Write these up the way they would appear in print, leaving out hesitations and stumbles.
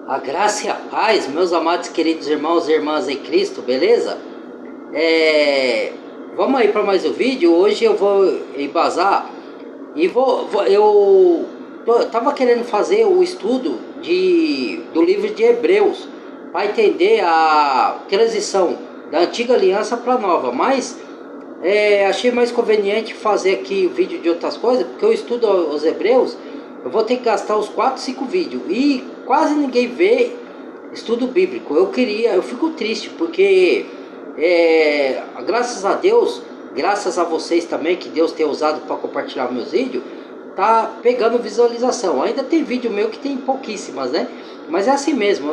A graça e a paz, meus amados queridos irmãos e irmãs em Cristo, beleza? Vamos aí para mais um vídeo. Hoje eu vou embasar e eu tava querendo fazer o estudo do livro de Hebreus para entender a transição da antiga aliança para a nova, mas achei mais conveniente fazer aqui o vídeo de outras coisas, porque eu estudo os Hebreus. Eu vou ter que gastar os 4, 5 vídeos e quase ninguém vê estudo bíblico. Eu fico triste porque graças a Deus, graças a vocês também que Deus tem usado para compartilhar meus vídeos, tá pegando visualização. Ainda tem vídeo meu que tem pouquíssimas, né? Mas é assim mesmo.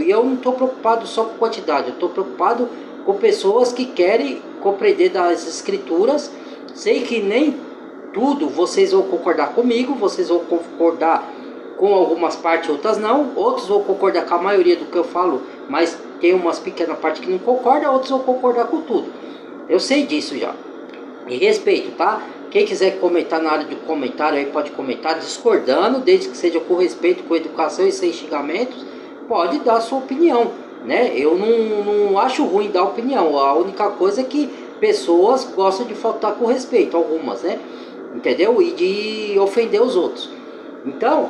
Eu não estou preocupado só com quantidade, eu estou preocupado com pessoas que querem compreender das escrituras. Sei que nem tudo vocês vão concordar comigo, vocês vão concordar com algumas partes, outras não. Outros vão concordar com a maioria do que eu falo, mas tem umas pequenas partes que não concordam, outros vão concordar com tudo. Eu sei disso já. E respeito, tá? Quem quiser comentar na área de comentário aí pode comentar, discordando, desde que seja com respeito, com educação e sem xingamentos, pode dar a sua opinião, né? Eu não acho ruim dar opinião. A única coisa é que pessoas gostam de faltar com respeito, algumas, né? Entendeu? E de ofender os outros. Então,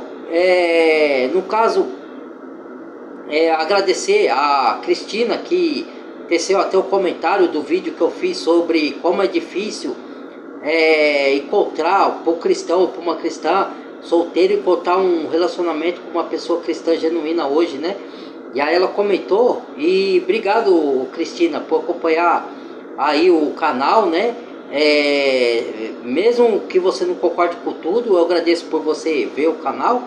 no caso, agradecer a Cristina que teceu até o comentário do vídeo que eu fiz sobre como é difícil encontrar para um cristão ou para uma cristã solteiro, encontrar um relacionamento com uma pessoa cristã genuína hoje, né? E aí ela comentou, e obrigado, Cristina, por acompanhar aí o canal, né? Mesmo que você não concorde com tudo, eu agradeço por você ver o canal.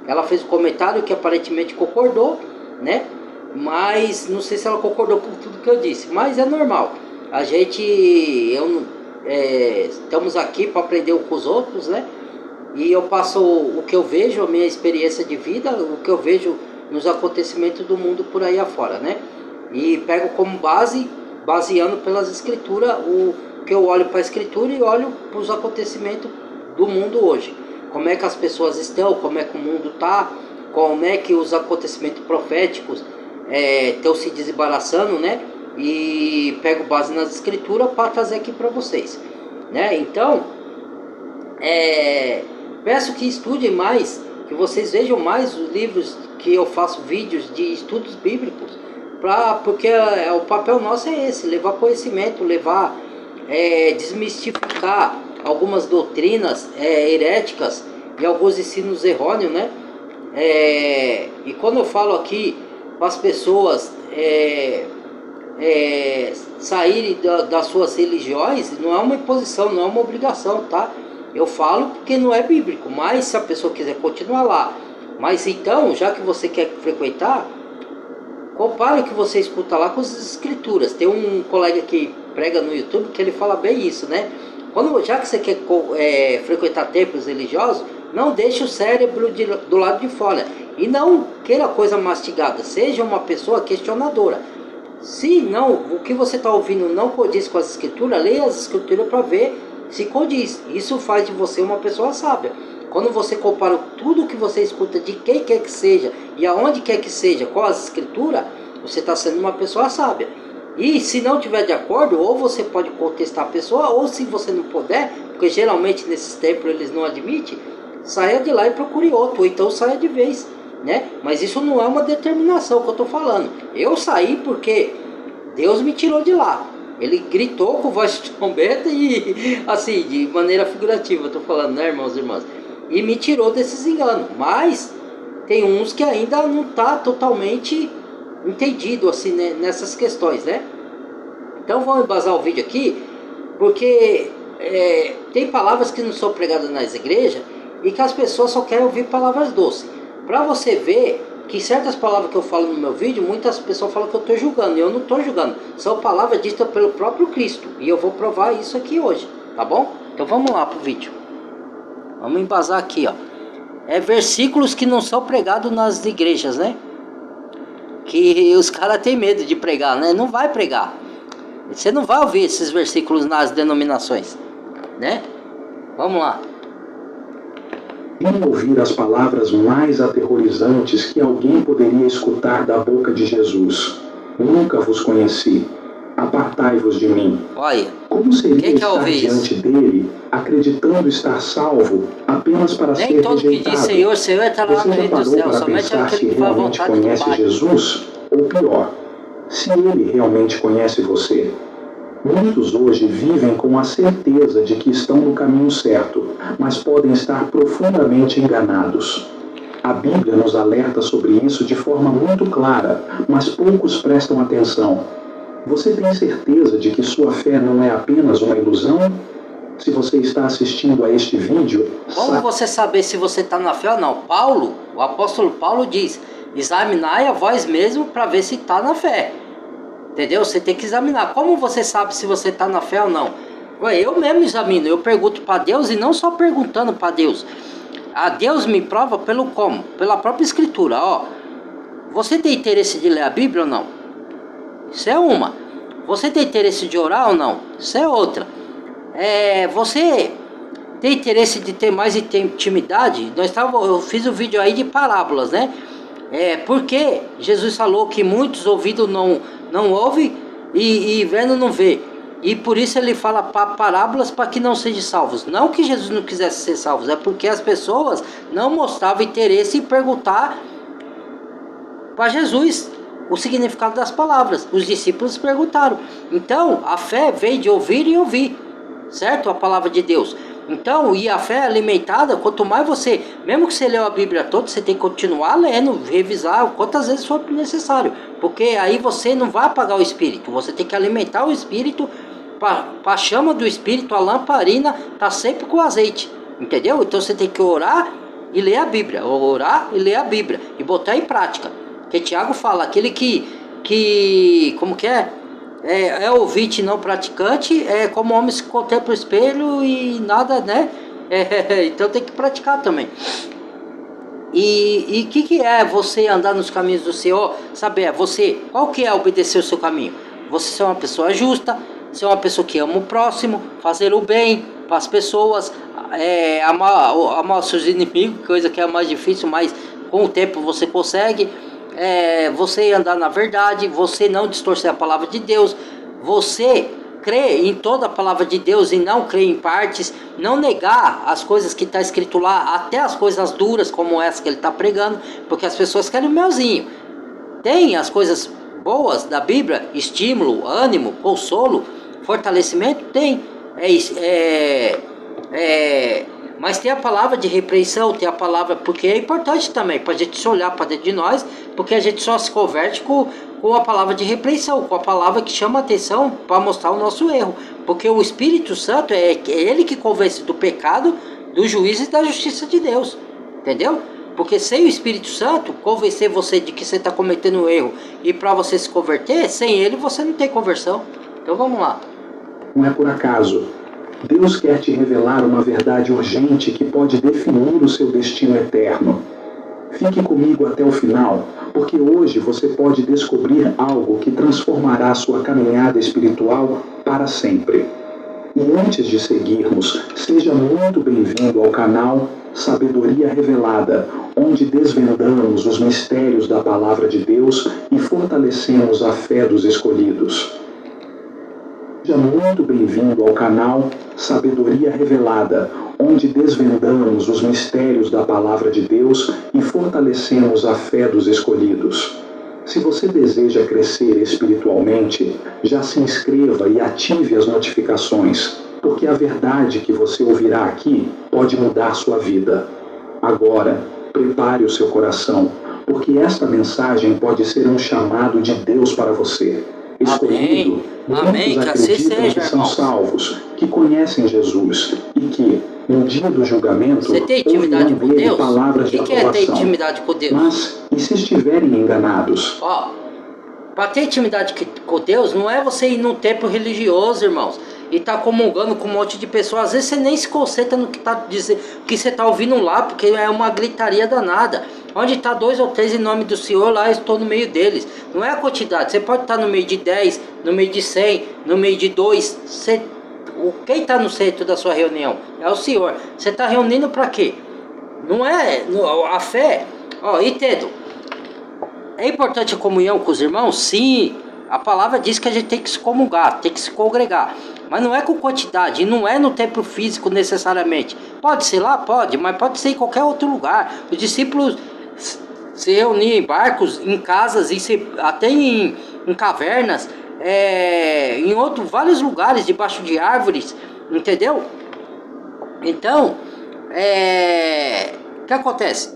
Ela fez um comentário que aparentemente concordou, né? Mas não sei se ela concordou com tudo que eu disse, mas é normal. A gente, estamos aqui para aprender um com os outros, né? E eu passo o que eu vejo, a minha experiência de vida, o que eu vejo nos acontecimentos do mundo por aí afora, né? E pego como base, baseando pelas escrituras, o que eu olho para a escritura e olho para os acontecimentos do mundo hoje. Como é que as pessoas estão, como é que o mundo está, como é que os acontecimentos proféticos estão se desembaraçando, né? E pego base nas escrituras para trazer aqui para vocês, né? Então, peço que estudem mais, que vocês vejam mais os livros que eu faço vídeos de estudos bíblicos, porque o papel nosso é esse, levar conhecimento, desmistificar algumas doutrinas heréticas e alguns ensinos errôneos, né? E quando eu falo aqui para as pessoas saírem das suas religiões, não é uma imposição, não é uma obrigação, tá? Eu falo porque não é bíblico, mas se a pessoa quiser continuar lá. Mas então, já que você quer frequentar, compare o que você escuta lá com as escrituras. Tem um colega que prega no YouTube que ele fala bem isso, né? Já que você quer frequentar templos religiosos, não deixe o cérebro do lado de fora. E não queira coisa mastigada. Seja uma pessoa questionadora. Se não, o que você está ouvindo não condiz com as escrituras, leia as escrituras para ver se condiz. Isso faz de você uma pessoa sábia. Quando você compara tudo que você escuta de quem quer que seja e aonde quer que seja com as escrituras, você está sendo uma pessoa sábia. E se não tiver de acordo, ou você pode contestar a pessoa, ou se você não puder, porque geralmente nesses templos eles não admitem, saia de lá e procure outro, ou então saia de vez, né? Mas isso não é uma determinação que eu estou falando. Eu saí porque Deus me tirou de lá. Ele gritou com voz de trombeta e assim, de maneira figurativa, eu estou falando, né, irmãos e irmãs? E me tirou desses enganos. Mas tem uns que ainda não está totalmente entendido assim, né, nessas questões, né? Então vamos embasar o vídeo aqui, porque tem palavras que não são pregadas nas igrejas e que as pessoas só querem ouvir palavras doces. Para você ver que certas palavras que eu falo no meu vídeo, muitas pessoas falam que eu estou julgando, e eu não estou julgando. São palavras ditas pelo próprio Cristo, e eu vou provar isso aqui hoje, tá bom? Então vamos lá pro vídeo. Vamos embasar aqui, ó. Versículos que não são pregados nas igrejas, né? Que os caras têm medo de pregar, né? Não vai pregar. Você não vai ouvir esses versículos nas denominações, né? Vamos lá. Quem ouvir as palavras mais aterrorizantes que alguém poderia escutar da boca de Jesus: Nunca vos conheci, apartai-vos de mim. Olha, Como seria quem quer estar ouvir diante isso? dele, acreditando estar salvo apenas para Nem ser todo que rejeitado? diz Senhor, Senhor está lá Você no já reino do parou céu, para somente pensar se aquele que faz a realmente vontade do conhece Pai. Jesus? Ou pior, se ele realmente conhece você? Muitos hoje vivem com a certeza de que estão no caminho certo, mas podem estar profundamente enganados. A Bíblia nos alerta sobre isso de forma muito clara, mas poucos prestam atenção. Você tem certeza de que sua fé não é apenas uma ilusão? Se você está assistindo a este vídeo... Como você saber se você está na fé ou não? O apóstolo Paulo diz, examinai a vós mesmo para ver se está na fé. Entendeu? Você tem que examinar. Como você sabe se você está na fé ou não? Eu mesmo examino, eu pergunto para Deus e não só perguntando para Deus. A Deus me prova pelo como? Pela própria escritura. Ó, você tem interesse de ler a Bíblia ou não? Isso é uma. Você tem interesse de orar ou não? Isso é outra. Você tem interesse de ter mais intimidade? Eu fiz um vídeo aí de parábolas, né? Porque Jesus falou que muitos ouvidos não ouvem e vendo não vê. E por isso ele fala parábolas para que não sejam salvos. Não que Jesus não quisesse ser salvos, é porque as pessoas não mostravam interesse em perguntar para Jesus o significado das palavras. Os discípulos perguntaram. Então, a fé vem de ouvir e ouvir, certo? A palavra de Deus. Então, e a fé é alimentada, quanto mais você, mesmo que você leu a Bíblia toda, você tem que continuar lendo, revisar quantas vezes for necessário. Porque aí você não vai apagar o Espírito, você tem que alimentar o Espírito, para a chama do Espírito, a lamparina está sempre com azeite, entendeu? Então você tem que orar e ler a Bíblia, orar e ler a Bíblia, e botar em prática. Porque Tiago fala, aquele que como que é? É ouvinte não praticante, é como homem se contempla o espelho e nada, né? Então tem que praticar também. E que é você andar nos caminhos do Senhor? Saber, qual que é obedecer o seu caminho? Você ser uma pessoa justa, ser uma pessoa que ama o próximo, fazer o bem para as pessoas, amar os seus inimigos, coisa que é mais difícil, mas com o tempo você consegue. Você andar na verdade, você não distorcer a palavra de Deus, você crer em toda a palavra de Deus e não crer em partes, não negar as coisas que está escrito lá, até as coisas duras como essa que ele está pregando, porque as pessoas querem o melzinho. Tem as coisas boas da Bíblia, estímulo, ânimo, consolo, fortalecimento, tem. Mas tem a palavra de repreensão, tem a palavra, porque é importante também para a gente se olhar para dentro de nós, porque a gente só se converte com a palavra de repreensão, com a palavra que chama a atenção para mostrar o nosso erro, porque o Espírito Santo é ele que convence do pecado, do juízo e da justiça de Deus, entendeu? Porque sem o Espírito Santo convencer você de que você está cometendo um erro e para você se converter, sem ele você não tem conversão. Então vamos lá. Não é por acaso. Deus quer te revelar uma verdade urgente que pode definir o seu destino eterno. Fique comigo até o final, porque hoje você pode descobrir algo que transformará a sua caminhada espiritual para sempre. E antes de seguirmos, seja muito bem-vindo ao canal Sabedoria Revelada, onde desvendamos os mistérios da Palavra de Deus e fortalecemos a fé dos escolhidos. Seja muito bem-vindo ao canal Sabedoria Revelada, onde desvendamos os mistérios da Palavra de Deus e fortalecemos a fé dos escolhidos. Se você deseja crescer espiritualmente, já se inscreva e ative as notificações, porque a verdade que você ouvirá aqui pode mudar sua vida. Agora, prepare o seu coração, porque esta mensagem pode ser um chamado de Deus para você. Escolhido, Amém. muitos acreditam que são salvos, que conhecem Jesus e que, no dia do julgamento, você tem intimidade com Deus? Palavras de aprovação. O que é ter intimidade com Deus? Mas, e se estiverem enganados? Para ter intimidade com Deus, não é você ir num templo religioso, irmãos, e tá comungando com um monte de pessoas. Às vezes você nem se concentra no que tá dizendo, que você tá ouvindo lá, porque é uma gritaria danada. Onde está 2 ou 3 em nome do Senhor, lá eu estou no meio deles. Não é a quantidade, você pode estar no meio de 10, no meio de 100, no meio de 2. Quem está no centro da sua reunião? É o Senhor. Você está reunindo para quê? Não é a fé. Ó, entendo. É importante a comunhão com os irmãos? Sim. A palavra diz que a gente tem que se comungar, tem que se congregar. Mas não é com quantidade, não é no templo físico necessariamente. Pode ser lá? Pode, mas pode ser em qualquer outro lugar. Os discípulos se reuniam em barcos, em casas, até em cavernas, em vários lugares, debaixo de árvores, entendeu? Então, o que acontece?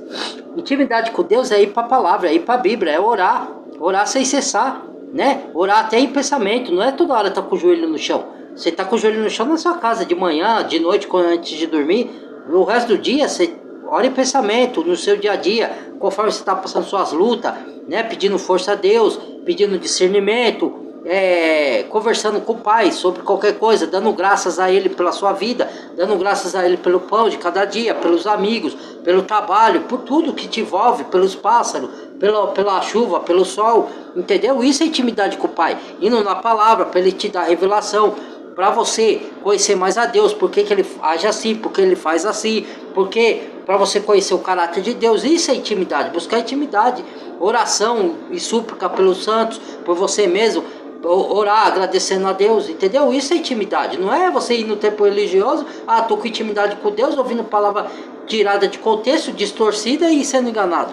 Intimidade com Deus é ir para a palavra, é ir para a Bíblia, é orar sem cessar, né? Orar até em pensamento, não é toda hora estar com o joelho no chão. Você está com o joelho no chão na sua casa, de manhã, de noite, antes de dormir. O resto do dia, você ora em pensamento, no seu dia a dia, conforme você está passando suas lutas, né? Pedindo força a Deus, pedindo discernimento, conversando com o Pai sobre qualquer coisa, dando graças a Ele pela sua vida, dando graças a Ele pelo pão de cada dia, pelos amigos, pelo trabalho, por tudo que te envolve, pelos pássaros, pela chuva, pelo sol, entendeu? Isso é intimidade com o Pai, indo na palavra para Ele te dar revelação, para você conhecer mais a Deus, por que Ele age assim, por que Ele faz assim, porque para você conhecer o caráter de Deus. Isso é intimidade, buscar intimidade, oração e súplica pelos santos, por você mesmo, orar agradecendo a Deus, entendeu? Isso é intimidade, não é você ir no templo religioso, tô com intimidade com Deus, ouvindo palavra tirada de contexto, distorcida e sendo enganado.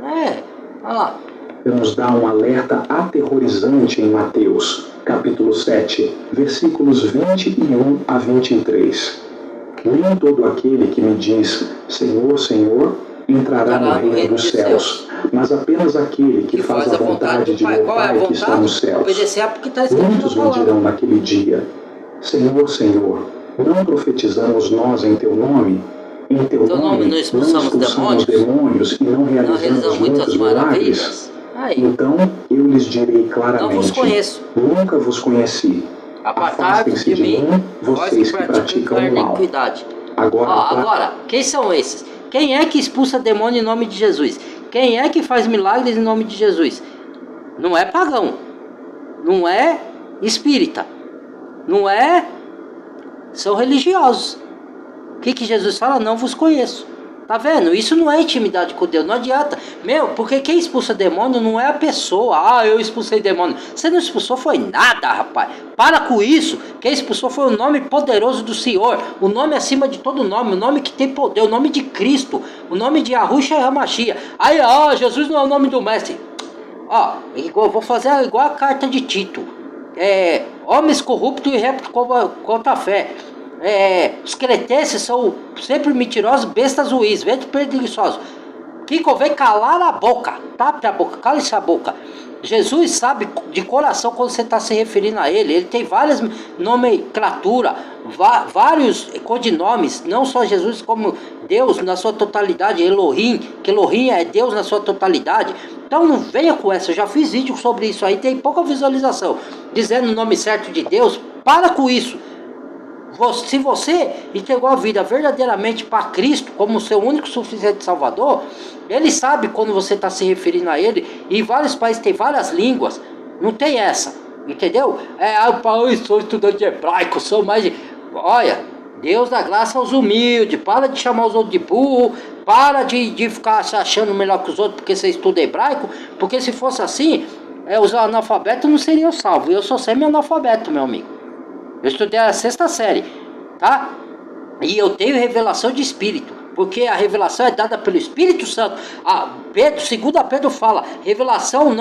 Olha lá. Nos dá um alerta aterrorizante em Mateus, capítulo 7, versículos 21 a 23. Nem todo aquele que me diz, Senhor, Senhor, entrará no reino dos céus, mas apenas aquele que faz a vontade de meu Pai que está nos céus. Muitos me dirão naquele dia, Senhor, Senhor, não profetizamos nós em teu nome? Em teu nome não expulsamos demônios e não realizamos muitos milagres? Então eu lhes direi claramente, nunca vos conheci. Afastem-se de mim, vocês que praticam o mal. Agora, quem são esses? Quem é que expulsa demônio em nome de Jesus? Quem é que faz milagres em nome de Jesus? Não é pagão, não é espírita, são religiosos. O que Jesus fala? Não vos conheço. Tá vendo? Isso não é intimidade com Deus, não adianta. Porque quem expulsa demônio não é a pessoa. Eu expulsei demônio. Você não expulsou foi nada, rapaz. Para com isso. Quem expulsou foi o nome poderoso do Senhor. O nome acima de todo nome. O nome que tem poder. O nome de Cristo. O nome de Yahushua e Hamashia. Jesus não é o nome do mestre. Vou fazer igual a carta de Tito. Homens corruptos e répteis contra a fé. Os cretenses são sempre mentirosos, bestas ruins, vende preguiçosos. Que convém calar a boca, tape a boca, cale-se a boca. Jesus sabe de coração quando você está se referindo a Ele. Ele tem várias nomenclaturas, vários codinomes, não só Jesus como Deus na sua totalidade, Elohim, que Elohim é Deus na sua totalidade. Então não venha com essa, eu já fiz vídeo sobre isso aí, tem pouca visualização, dizendo o nome certo de Deus. Para com isso. Se você entregou a vida verdadeiramente para Cristo como seu único suficiente Salvador, Ele sabe quando você está se referindo a Ele. E vários países têm várias línguas, não tem essa, entendeu? Eu sou estudante de hebraico, sou mais de... Olha, Deus dá graça aos humildes, para de chamar os outros de burro, para de ficar se achando melhor que os outros porque você estuda hebraico, porque se fosse assim, os analfabetos não seriam salvos. Eu sou semi-analfabeto, meu amigo. Eu estudei a 6ª série, tá? E eu tenho revelação de Espírito, porque a revelação é dada pelo Espírito Santo. Segundo Pedro fala, revelação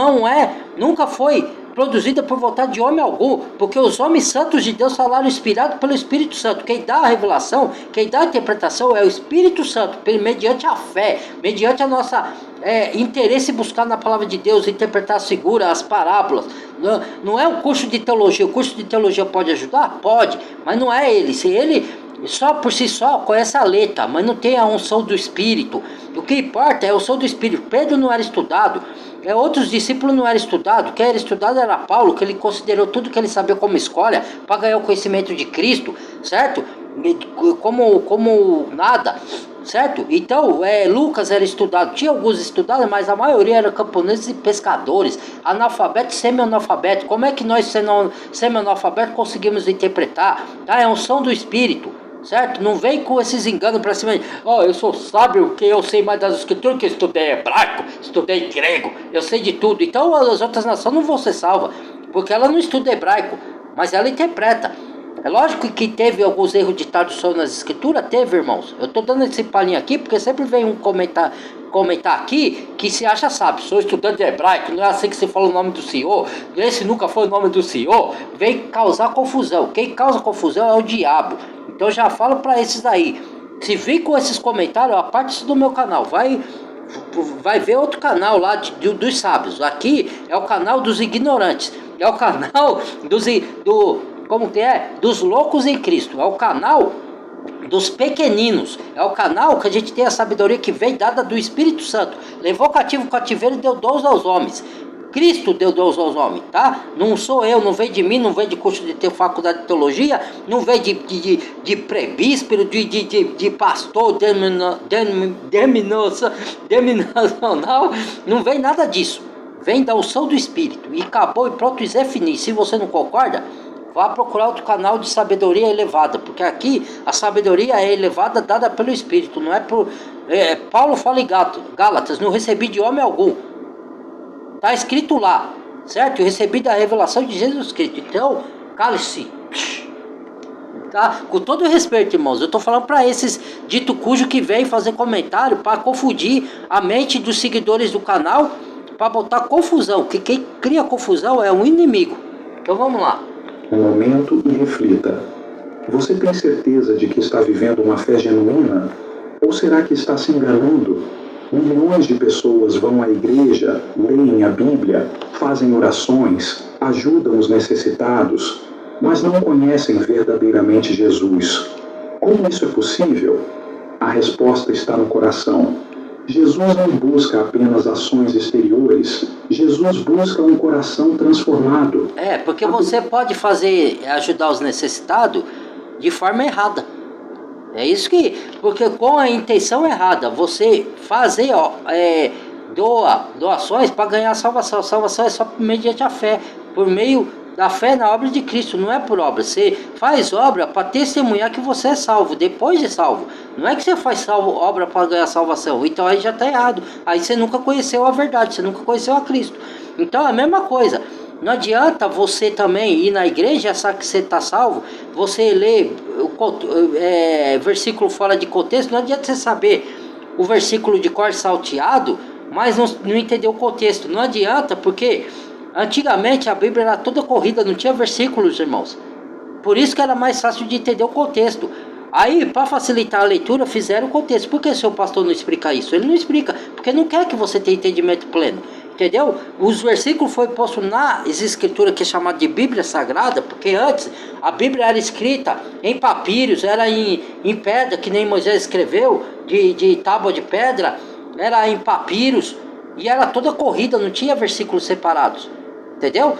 nunca foi produzida por vontade de homem algum, porque os homens santos de Deus falaram inspirados pelo Espírito Santo. Quem dá a revelação, quem dá a interpretação é o Espírito Santo, mediante a fé, mediante a nossa interesse em buscar na palavra de Deus, interpretar segura as parábolas. Não é um curso de teologia. O curso de teologia pode ajudar? Pode, mas não é ele. Se ele só por si só conhece a letra, mas não tem a unção do Espírito. O que importa é a unção do Espírito. Pedro não era estudado, outros discípulos não eram estudados. Quem era estudado era Paulo, que ele considerou tudo que ele sabia como escolha para ganhar o conhecimento de Cristo, certo? Como nada, certo? Então, Lucas era estudado, tinha alguns estudados, mas a maioria eram camponeses e pescadores, analfabetos e semi-analfabetos. Como é que nós, semi-analfabetos, conseguimos interpretar? É a unção do Espírito. certo? Não vem com esses enganos pra cima. Eu sou sábio, que eu sei mais das escrituras, que eu estudei hebraico, estudei grego, eu sei de tudo. Então as outras nações não vão ser salvas, porque ela não estuda hebraico, mas ela interpreta. É lógico que teve alguns erros de tradução nas escrituras, teve, irmãos. Eu tô dando esse palhinho aqui, porque sempre vem um comentar aqui que se acha sábio. Sou estudante de hebraico, não é assim que se fala o nome do Senhor, esse nunca foi o nome do Senhor. Vem causar confusão. Quem causa confusão é o diabo. Então já falo para esses aí, se vir com esses comentários, aparte-se do meu canal, vai ver outro canal lá dos sábios. Aqui é o canal dos ignorantes, é o canal dos loucos em Cristo, é o canal dos pequeninos, é o canal que a gente tem a sabedoria que vem dada do Espírito Santo. Levou cativo o cativeiro e deu dons aos homens. Cristo deu dons aos homens, tá? Não sou eu, não vem de mim, não vem de curso de ter faculdade de teologia, não vem de prebíspero, de pastor denominacional, não vem nada disso. Vem da unção do Espírito. E acabou e pronto, e Zé Fini. Se você não concorda, vá procurar outro canal de sabedoria elevada, porque aqui a sabedoria é elevada dada pelo Espírito, não é por... Paulo fala em Gálatas, não recebi de homem algum. Está escrito lá, certo? Eu recebi da revelação de Jesus Cristo. Então, cale-se. Tá? Com todo respeito, irmãos, eu estou falando para esses dito cujo que vem fazer comentário para confundir a mente dos seguidores do canal, para botar confusão, que quem cria confusão é um inimigo. Então vamos lá. Um momento e reflita. Você tem certeza de que está vivendo uma fé genuína? Ou será que está se enganando? Milhões de pessoas vão à igreja, leem a Bíblia, fazem orações, ajudam os necessitados, mas não conhecem verdadeiramente Jesus. Como isso é possível? A resposta está no coração. Jesus não busca apenas ações exteriores, Jesus busca um coração transformado. Porque você pode ajudar os necessitados de forma errada. É isso que, porque com a intenção errada, você fazer doações para ganhar salvação. A salvação é só mediante a fé, por meio da fé na obra de Cristo, não é por obra. Você faz obra para testemunhar que você é salvo, depois de salvo. Não é que você faz obra para ganhar salvação, então aí já está errado. Aí você nunca conheceu a verdade, você nunca conheceu a Cristo. Então é a mesma coisa. Não adianta você também ir na igreja, achar que você está salvo, você lê versículo fora de contexto, não adianta você saber o versículo de cor salteado, mas não entender o contexto. Não adianta, porque antigamente a Bíblia era toda corrida, não tinha versículos, irmãos. Por isso que era mais fácil de entender o contexto. Aí, para facilitar a leitura, fizeram o contexto. Por que o seu pastor não explica isso? Ele não explica, porque não quer que você tenha entendimento pleno. Entendeu? Os versículos foram postos nas escrituras, que é chamada de Bíblia Sagrada, porque antes a Bíblia era escrita em papiros, era em pedra, que nem Moisés escreveu, de tábua de pedra, era em papiros, e era toda corrida, não tinha versículos separados. Entendeu?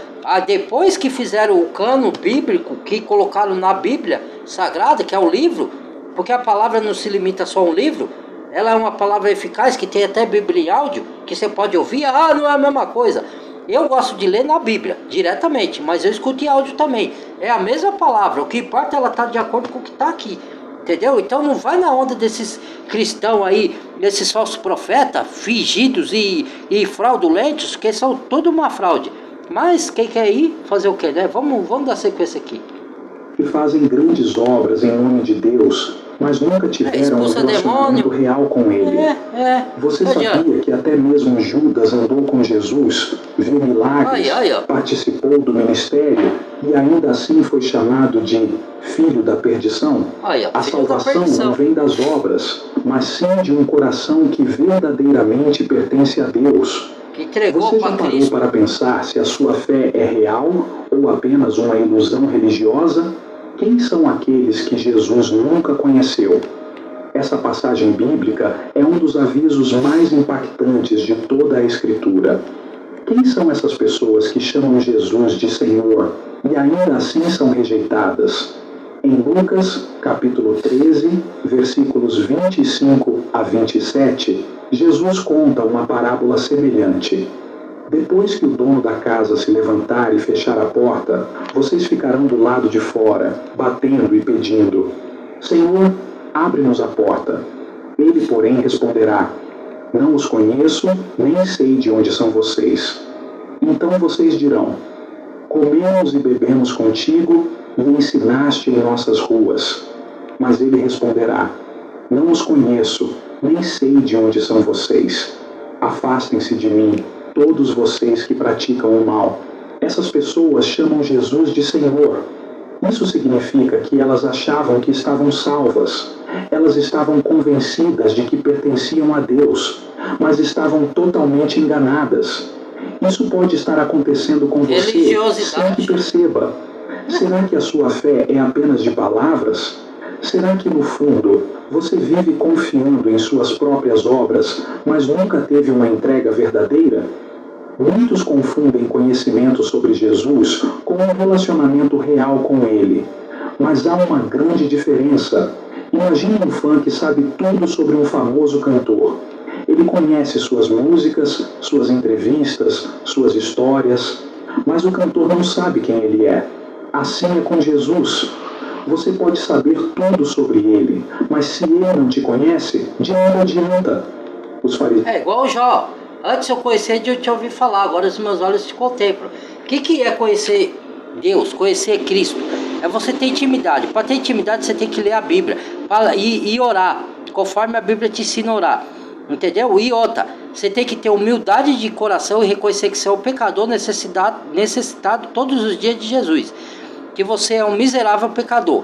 Depois que fizeram o cano bíblico, que colocaram na Bíblia Sagrada, que é o livro, porque a palavra não se limita só a um livro, ela é uma palavra eficaz, que tem até Bíblia em áudio, que você pode ouvir. Não é a mesma coisa. Eu gosto de ler na Bíblia, diretamente, mas eu escuto em áudio também. É a mesma palavra, o que importa é ela estar de acordo com o que está aqui. Entendeu? Então não vai na onda desses cristãos aí, desses falsos profetas, fingidos e fraudulentos, que são tudo uma fraude. Mas quem quer ir, fazer o quê, né? Vamos dar sequência aqui. Que fazem grandes obras em nome de Deus, mas nunca tiveram um relacionamento real com Ele. Você sabia que até mesmo Judas andou com Jesus, viu milagres, participou do ministério e ainda assim foi chamado de filho da perdição? A salvação não vem das obras, mas sim de um coração que verdadeiramente pertence a Deus. Você já parou para pensar se a sua fé é real ou apenas uma ilusão religiosa? Quem são aqueles que Jesus nunca conheceu? Essa passagem bíblica é um dos avisos mais impactantes de toda a Escritura. Quem são essas pessoas que chamam Jesus de Senhor e ainda assim são rejeitadas? Em Lucas, capítulo 13, versículos 25 a 27, Jesus conta uma parábola semelhante. Depois que o dono da casa se levantar e fechar a porta, vocês ficarão do lado de fora, batendo e pedindo: Senhor, abre-nos a porta. Ele, porém, responderá: não os conheço, nem sei de onde são vocês. Então vocês dirão: comemos e bebemos contigo e ensinaste em nossas ruas. Mas ele responderá: não os conheço, nem sei de onde são vocês. Afastem-se de mim, todos vocês que praticam o mal. Essas pessoas chamam Jesus de Senhor. Isso significa que elas achavam que estavam salvas. Elas estavam convencidas de que pertenciam a Deus, mas estavam totalmente enganadas. Isso pode estar acontecendo com você sem que perceba. Será que a sua fé é apenas de palavras? Será que no fundo você vive confiando em suas próprias obras, mas nunca teve uma entrega verdadeira? Muitos confundem conhecimento sobre Jesus com um relacionamento real com Ele. Mas há uma grande diferença. Imagine um fã que sabe tudo sobre um famoso cantor. Ele conhece suas músicas, suas entrevistas, suas histórias, mas o cantor não sabe quem ele é. Assim é com Jesus. Você pode saber tudo sobre ele, mas se ele não te conhece, de nada adianta. Os fariseus... É igual o Jó. Antes eu conhecia de eu te ouvir falar, agora os meus olhos te contemplam. O que é conhecer Deus, conhecer Cristo? É você ter intimidade. Para ter intimidade você tem que ler a Bíblia e orar, conforme a Bíblia te ensina a orar. Entendeu? E outra, você tem que ter humildade de coração e reconhecer que você é um pecador necessitado todos os dias de Jesus. Que você é um miserável pecador.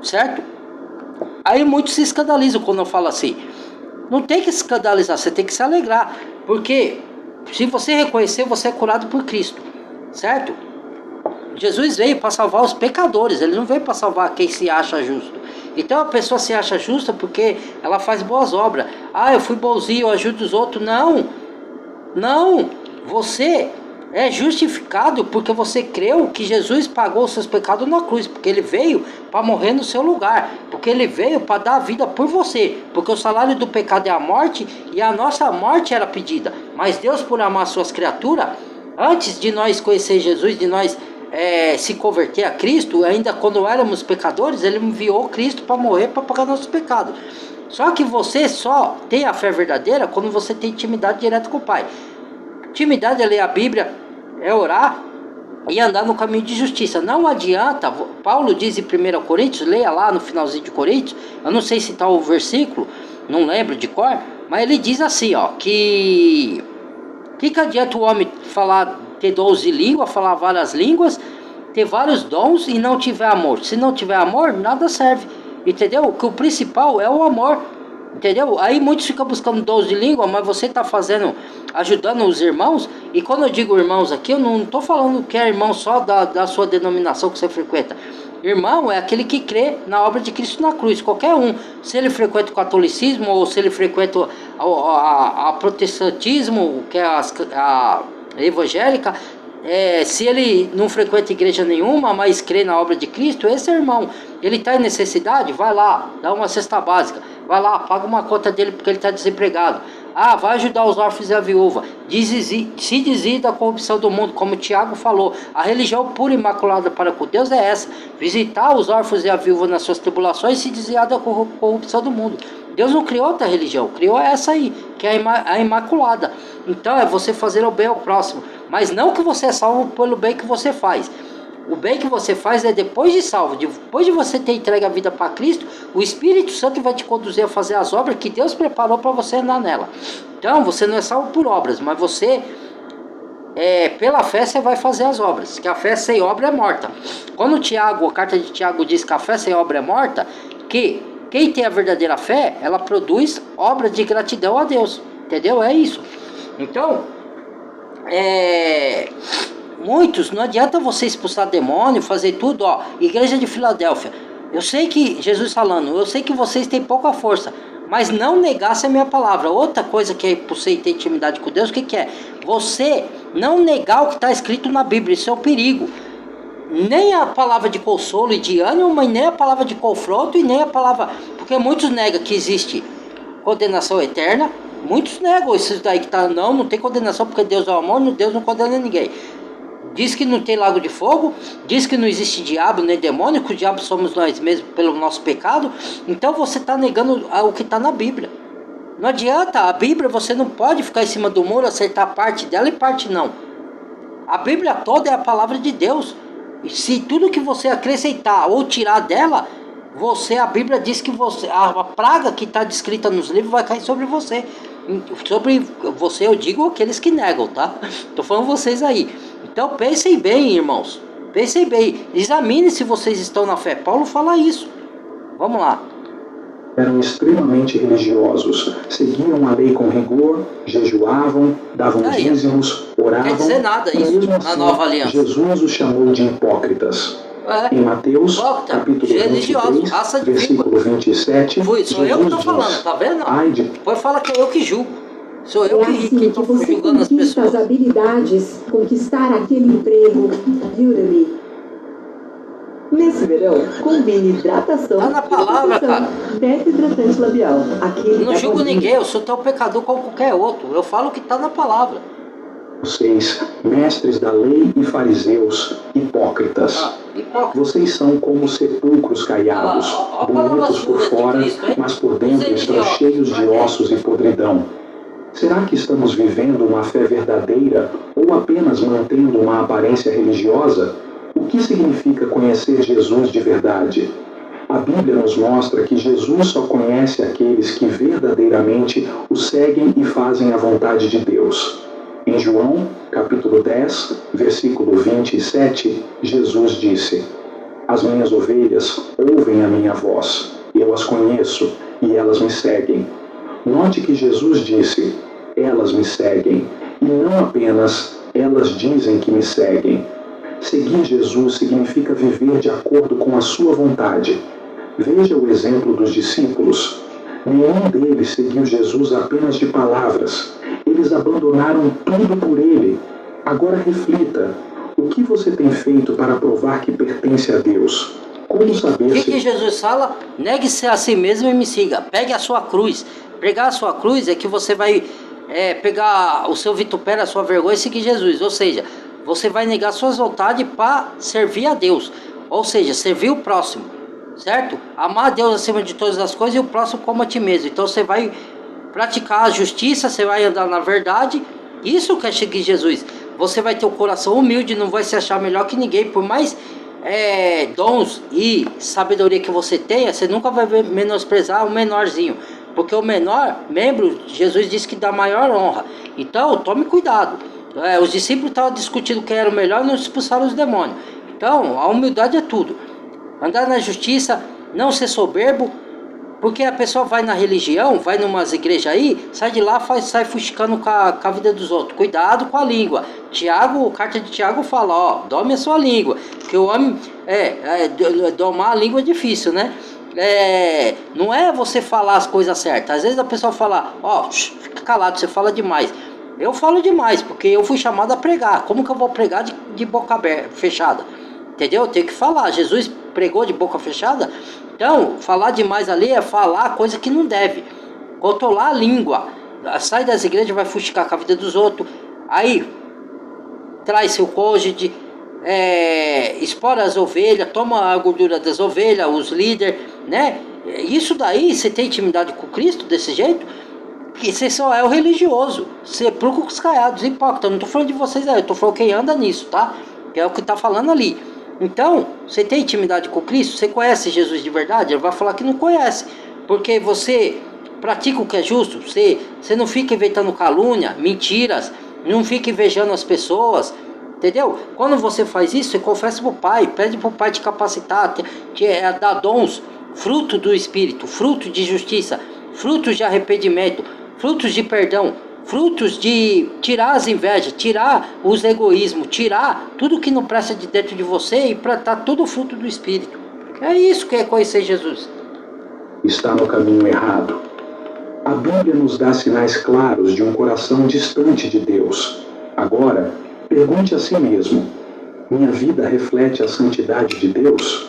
Certo? Aí muitos se escandalizam quando eu falo assim. Não tem que se escandalizar, você tem que se alegrar. Porque se você reconhecer, você é curado por Cristo. Certo? Jesus veio para salvar os pecadores. Ele não veio para salvar quem se acha justo. Então a pessoa se acha justa porque ela faz boas obras. Ah, eu fui bonzinho, eu ajudo os outros. Não. Não. Você é justificado porque você creu que Jesus pagou os seus pecados na cruz. Porque ele veio para morrer no seu lugar. Porque ele veio para dar a vida por você. Porque o salário do pecado é a morte. E a nossa morte era pedida. Mas Deus, por amar suas criaturas, antes de nós conhecer Jesus, de nós se converter a Cristo, ainda quando éramos pecadores, ele enviou Cristo para morrer, para pagar nossos pecados. Só que você só tem a fé verdadeira quando você tem intimidade direta com o Pai. Intimidade é ler a Bíblia, é orar e andar no caminho de justiça. Não adianta, Paulo diz em 1 Coríntios, leia lá no finalzinho de Coríntios, eu não sei citar o versículo, não lembro de cor, mas ele diz assim, ó, que adianta o homem ter dons de língua, falar várias línguas, ter vários dons e não tiver amor? Se não tiver amor, nada serve, entendeu? Que o principal é o amor, entendeu? Aí muitos ficam buscando dons de língua, mas você está ajudando os irmãos. E quando eu digo irmãos aqui, eu não estou falando que é irmão só da sua denominação que você frequenta. Irmão é aquele que crê na obra de Cristo na cruz, qualquer um. Se ele frequenta o catolicismo ou se ele frequenta a protestantismo, que é a evangélica, se ele não frequenta igreja nenhuma, mas crê na obra de Cristo, esse é irmão. Ele está em necessidade, vai lá, dá uma cesta básica, vai lá, paga uma conta dele porque ele está desempregado. Ah, vai ajudar os órfãos e a viúva. Se desvia da corrupção do mundo, como o Tiago falou. A religião pura e imaculada para com Deus é essa: visitar os órfãos e a viúva nas suas tribulações e se desviar da corrupção do mundo. Deus não criou outra religião, criou essa aí, que é a imaculada. Então é você fazer o bem ao próximo, mas não que você é salvo pelo bem que você faz. O bem que você faz é depois de salvo, depois de você ter entregue a vida para Cristo, o Espírito Santo vai te conduzir a fazer as obras que Deus preparou para você andar nela. Então você não é salvo por obras, mas você, pela fé você vai fazer as obras, que a fé sem obra é morta. Quando a carta de Tiago diz que a fé sem obra é morta, que quem tem a verdadeira fé, ela produz obras de gratidão a Deus, entendeu? É isso. Então, muitos, não adianta você expulsar demônio, fazer tudo, ó. Igreja de Filadélfia, eu sei que, Jesus falando, eu sei que vocês têm pouca força, mas não negasse a minha palavra. Outra coisa que é para você ter intimidade com Deus, o que é? Você não negar o que está escrito na Bíblia, isso é o perigo. Nem a palavra de consolo e de ânimo, mas nem a palavra de confronto e nem a palavra... Porque muitos negam que existe condenação eterna, muitos negam isso daí que tá, não tem condenação porque Deus é o amor, Deus não condena ninguém. diz que não tem lago de fogo, diz que não existe diabo nem demônio, que o diabo somos nós mesmos pelo nosso pecado. Então você está negando o que está na Bíblia. Não adianta, a Bíblia você não pode ficar em cima do muro, acertar parte dela e parte não. A Bíblia toda é a palavra de Deus. E se tudo que você acrescentar ou tirar dela, a Bíblia diz que a praga que está descrita nos livros vai cair sobre você. Sobre você eu digo aqueles que negam, tá? Estou falando vocês aí. Então pensem bem, irmãos. Pensem bem. Examine se vocês estão na fé. Paulo fala isso. Vamos lá. Eram extremamente religiosos, seguiam a lei com rigor, jejuavam, davam dízimos, oravam. Não quer dizer nada isso na Nova Aliança. Jesus os chamou de hipócritas. Em Mateus, capítulo 23, versículo 27, sou eu que estou falando, tá vendo? Depois fala que é eu que julgo. Sou eu que estou julgando as pessoas. As habilidades, conquistar aquele emprego, Udemy. Nesse verão, combine hidratação. Tá na palavra, cara. Beta hidratante labial. Eu não julgo ninguém, eu sou tão pecador como qualquer outro. Eu falo o que tá na palavra. Vocês, mestres da lei e fariseus, hipócritas. Vocês são como sepulcros caiados, bonitos por fora, mas por dentro estão cheios de ossos e podridão. Será que estamos vivendo uma fé verdadeira ou apenas mantendo uma aparência religiosa? O que significa conhecer Jesus de verdade? A Bíblia nos mostra que Jesus só conhece aqueles que verdadeiramente o seguem e fazem a vontade de Deus. Em João, capítulo 10, versículo 27, Jesus disse: As minhas ovelhas ouvem a minha voz, eu as conheço e elas me seguem. Note que Jesus disse: elas me seguem, e não apenas elas dizem que me seguem. Seguir Jesus significa viver de acordo com a sua vontade. Veja o exemplo dos discípulos. Nenhum deles seguiu Jesus apenas de palavras. Eles abandonaram tudo por ele. Agora reflita. O que você tem feito para provar que pertence a Deus? Como saber se... O que Jesus fala? Negue-se a si mesmo e me siga. Pegue a sua cruz. Pregar a sua cruz é que você vai pegar o seu vitupério, a sua vergonha e seguir Jesus. Ou seja, você vai negar suas vontades para servir a Deus. Ou seja, servir o próximo. Certo? Amar a Deus acima de todas as coisas e o próximo como a ti mesmo. Então você vai praticar a justiça, você vai andar na verdade. Isso que é seguir Jesus. Você vai ter o coração humilde, não vai se achar melhor que ninguém. Por mais dons e sabedoria que você tenha, você nunca vai menosprezar o menorzinho. Porque o menor membro, Jesus disse que dá maior honra. Então tome cuidado. Os discípulos estavam discutindo quem era o melhor e não expulsaram os demônios. Então a humildade é tudo. Andar na justiça, não ser soberbo. Porque a pessoa vai na religião, vai numas igrejas aí, sai de lá, sai fuxicando com a vida dos outros. Cuidado com a língua. Carta de Tiago fala, dome a sua língua. Porque o homem, domar a língua é difícil, né? Não é você falar as coisas certas. Às vezes a pessoa fala, fica calado, você fala demais. Eu falo demais, porque eu fui chamado a pregar. Como que eu vou pregar de boca aberta, fechada? Entendeu? Eu tenho que falar. Jesus pregou de boca fechada. Então, falar demais ali é falar coisa que não deve. Controlar a língua. Sai das igrejas, vai fuxicar com a vida dos outros. Aí, traz seu cônjuge, espora as ovelhas, toma a gordura das ovelhas, os líderes, né? Isso daí, você tem intimidade com Cristo desse jeito? Que você só é o religioso. Sepulcros caiados, hipócritas. Eu não estou falando de vocês aí, eu estou falando quem anda nisso, tá? Que é o que está falando ali. Então, você tem intimidade com Cristo? Você conhece Jesus de verdade? Ele vai falar que não conhece. Porque você pratica o que é justo. Você não fica inventando calúnia, mentiras. Não fica invejando as pessoas. Entendeu? Quando você faz isso, você confessa para o Pai. Pede para o Pai te capacitar. Dar dons. Fruto do Espírito. Fruto de justiça. Frutos de arrependimento. Frutos de perdão. Frutos de tirar as invejas, tirar os egoísmos, tirar tudo que não presta de dentro de você e plantar todo o fruto do Espírito. É isso que é conhecer Jesus. Está no caminho errado. A Bíblia nos dá sinais claros de um coração distante de Deus. Agora, pergunte a si mesmo: minha vida reflete a santidade de Deus?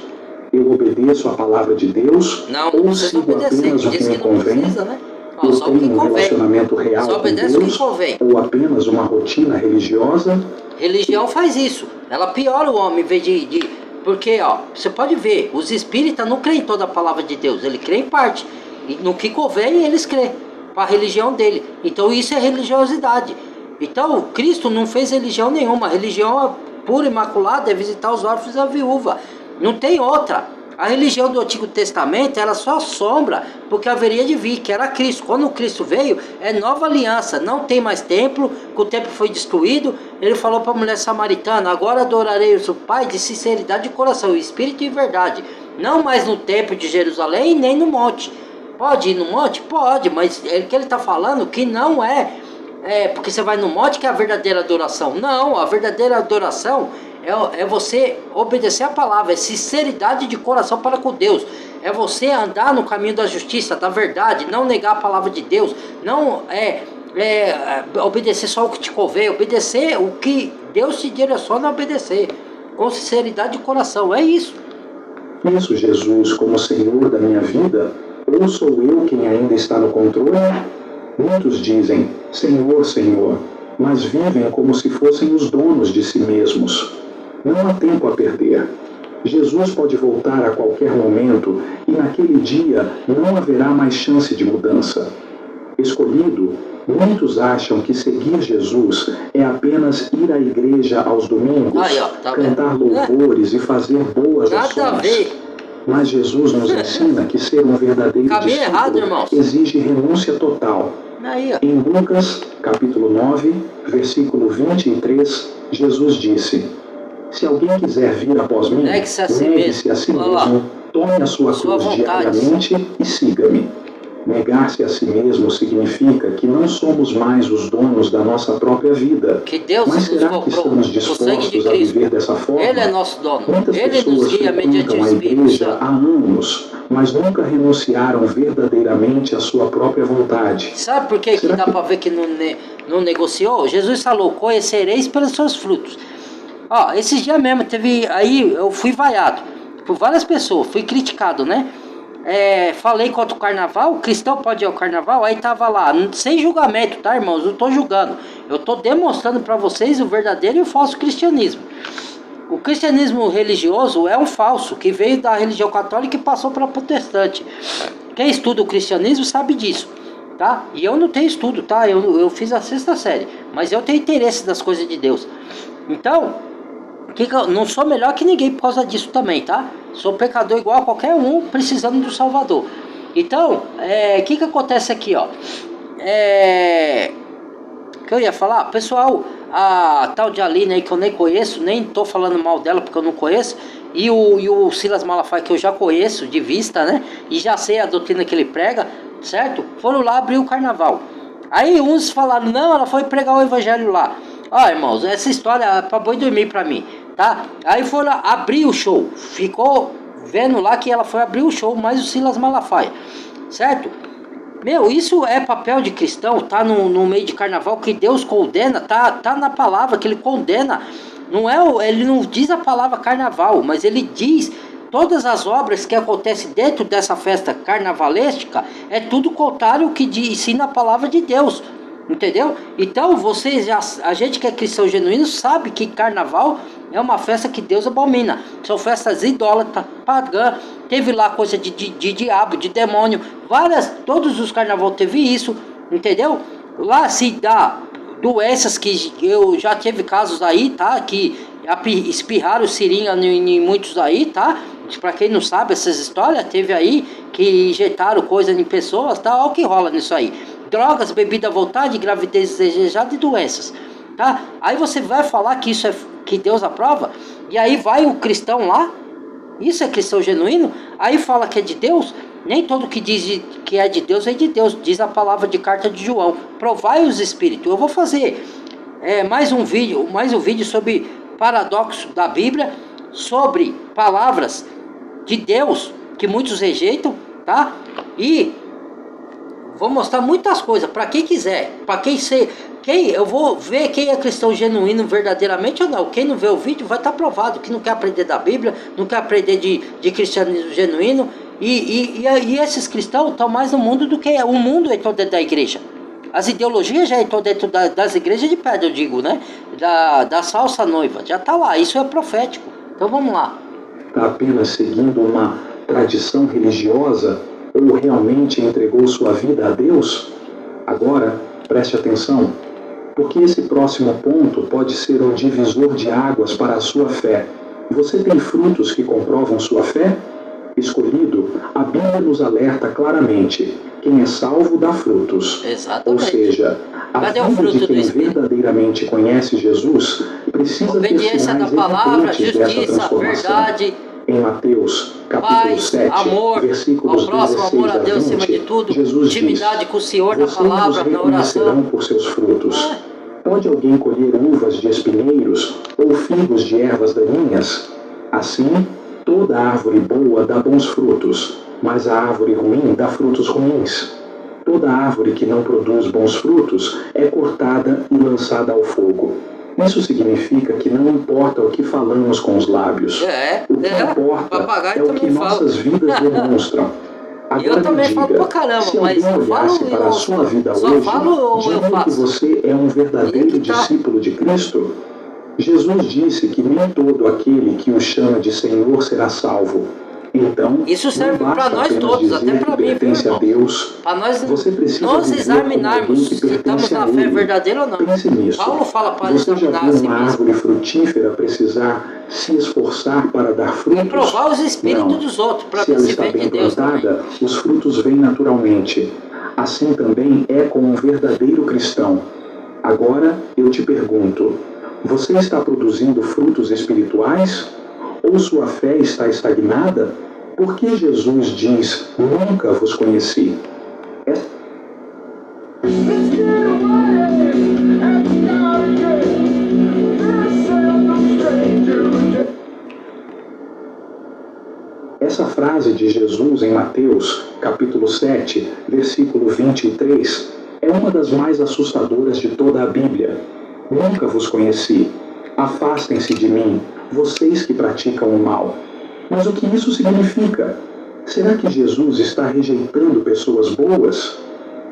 Eu obedeço a palavra de Deus? Não, ou sigo apenas o que me convém? Precisa, né? Eu tenho um relacionamento real com Deus ou ou apenas uma rotina religiosa? Religião faz isso. Ela piora o homem em vez de... Porque, ó, você pode ver, os espíritas não creem em toda a palavra de Deus, ele crê em parte. E no que convém, eles crêem para a religião dele. Então isso é religiosidade. Então Cristo não fez religião nenhuma. A religião pura, imaculada, é visitar os órfãos e a viúva. Não tem outra. A religião do Antigo Testamento era só sombra, porque haveria de vir, que era Cristo. Quando Cristo veio, é nova aliança, não tem mais templo, que o templo foi destruído. Ele falou para a mulher samaritana: agora adorarei o seu Pai de sinceridade de coração, espírito e verdade. Não mais no templo de Jerusalém, nem no monte. Pode ir no monte? Pode, mas o que ele está falando que não porque você vai no monte que é a verdadeira adoração. Não, a verdadeira adoração é você obedecer a palavra, é sinceridade de coração para com Deus. É você andar no caminho da justiça, da verdade, não negar a palavra de Deus, não obedecer só o que te convém, obedecer o que Deus te direciona a obedecer, com sinceridade de coração, é isso. Isso, Jesus, como Senhor da minha vida, ou sou eu quem ainda está no controle? Muitos dizem, Senhor, Senhor, mas vivem como se fossem os donos de si mesmos. Não há tempo a perder. Jesus pode voltar a qualquer momento e naquele dia não haverá mais chance de mudança. Escolhido, muitos acham que seguir Jesus é apenas ir à igreja aos domingos, cantar louvores e fazer boas ações. Nada a ver. Mas Jesus nos ensina que ser um verdadeiro discípulo exige renúncia total. Em Lucas, capítulo 9, versículo 23, Jesus disse: se alguém quiser vir após mim, negue-se a si mesmo, tome a sua cruz diariamente e siga-me. Negar-se a si mesmo significa que não somos mais os donos da nossa própria vida. Que Deus Mas será que estamos dispostos a viver dessa forma? Ele é nosso dono. Muitas pessoas frequentam a igreja há anos, mas nunca renunciaram verdadeiramente à sua própria vontade. Sabe por que dá para ver que não negociou? Jesus falou: conhecereis pelos seus frutos. Ó, esses dias mesmo aí eu fui vaiado por várias pessoas, fui criticado, né? Falei contra o carnaval, o cristão pode ir ao carnaval, aí tava lá, sem julgamento, tá, irmãos? Não tô julgando, eu tô demonstrando para vocês o verdadeiro e o falso cristianismo. O cristianismo religioso é um falso, que veio da religião católica e passou para protestante. Quem estuda o cristianismo sabe disso, tá? E eu não tenho estudo, tá? Eu fiz a 6ª série, mas eu tenho interesse das coisas de Deus. Então, eu não sou melhor que ninguém por causa disso também, tá? Sou pecador igual a qualquer um, precisando do Salvador. Então, que acontece aqui, ó? Que eu ia falar? Pessoal, a tal de Aline aí que eu nem conheço, nem tô falando mal dela porque eu não conheço, e o Silas Malafaia que eu já conheço de vista, né? E já sei a doutrina que ele prega, certo? Foram lá abrir o carnaval. Aí uns falaram: não, ela foi pregar o evangelho lá. Ó, irmãos, essa história é pra boi dormir pra mim, tá? Aí foram abrir o show. Ficou vendo lá que ela foi abrir o show, mais o Silas Malafaia, certo? Meu, isso é papel de cristão, tá no meio de carnaval, que Deus condena, tá na palavra que ele condena. Ele não diz a palavra carnaval, mas ele diz todas as obras que acontecem dentro dessa festa carnavalesca, é tudo contrário ao que ensina a palavra de Deus. Entendeu? Então a gente que é cristão genuíno sabe que carnaval é uma festa que Deus abomina. São festas idólatras, pagã. Teve lá coisa de diabo, de demônio. Todos os carnaval teve isso. Entendeu? Lá se dá doenças que eu já tive casos aí, tá? Que espirraram seringa em muitos aí, tá? Pra quem não sabe essas histórias, teve aí que injetaram coisa em pessoas, tá? Olha o que rola nisso aí. Drogas, bebida à vontade, gravidez desejada e doenças, tá? Aí você vai falar que isso é que Deus aprova, e aí vai o cristão lá, isso é cristão genuíno, aí fala que é de Deus. Nem todo que diz que é de Deus, diz a palavra de carta de João: provai os espíritos. Eu vou fazer mais um vídeo sobre paradoxo da Bíblia, sobre palavras de Deus que muitos rejeitam, tá? E vou mostrar muitas coisas para quem quiser, para eu vou ver quem é cristão genuíno verdadeiramente ou não. Quem não vê o vídeo vai estar provado que não quer aprender da Bíblia, não quer aprender de cristianismo genuíno. E esses cristãos estão mais no mundo do que o mundo é todo dentro da igreja. As ideologias já estão dentro das igrejas de pedra, eu digo, né? Da falsa noiva. Já está lá, isso é profético. Então vamos lá. Está apenas seguindo uma tradição religiosa ou realmente entregou sua vida a Deus? Agora, preste atenção, porque esse próximo ponto pode ser um divisor de águas para a sua fé. Você tem frutos que comprovam sua fé? Escolhido, a Bíblia nos alerta claramente: quem é salvo dá frutos. Exatamente. Ou seja, a Cadê o vida fruto de quem do Espírito? verdadeiramente conhece Jesus precisa ter Obediência sinais da palavra, evidentes dessa justiça, transformação. verdade, Em Mateus, capítulo paz, 7, amor, versículos ao próximo, 16 amor a a Deus 20, acima de tudo, Jesus intimidade diz: com o Senhor na vocês palavra, os na reconhecerão oração. por seus frutos. Pode alguém colher uvas de espinheiros ou figos de ervas daninhas? Assim, toda árvore boa dá bons frutos, mas a árvore ruim dá frutos ruins. Toda árvore que não produz bons frutos é cortada e lançada ao fogo. Isso significa que não importa o que falamos com os lábios. O que importa é o que nossas vidas demonstram. Agora Eu também me falo diga, pra caramba, se mas alguém eu olhasse falo, para a sua vida só hoje, falo ou eu diria que faço? você é um verdadeiro que tá. discípulo de Cristo? Jesus disse que nem todo aquele que o chama de Senhor será salvo. Então, isso serve não para basta nós apenas todos, dizer até para que mim, viu, pertence a irmão? Deus. Para nós Você precisa nos viver examinarmos como alguém que se estamos pertence na a fé Ele. verdadeira ou não. Pense nisso. Paulo fala para Você já examinar viu a si uma mesmo. árvore frutífera precisar se esforçar para dar frutos? E provar os espíritos Não. dos outros, para Se ver ela se está vem de bem Deus também. plantada, os frutos vêm naturalmente. Assim também é com um verdadeiro cristão. Agora eu te pergunto: você está produzindo frutos espirituais? Ou sua fé está estagnada? Por que Jesus diz: nunca vos conheci? Essa frase de Jesus em Mateus, capítulo 7, versículo 23, é uma das mais assustadoras de toda a Bíblia. Nunca vos conheci. Afastem-se de mim, vocês que praticam o mal. Mas o que isso significa? Será que Jesus está rejeitando pessoas boas?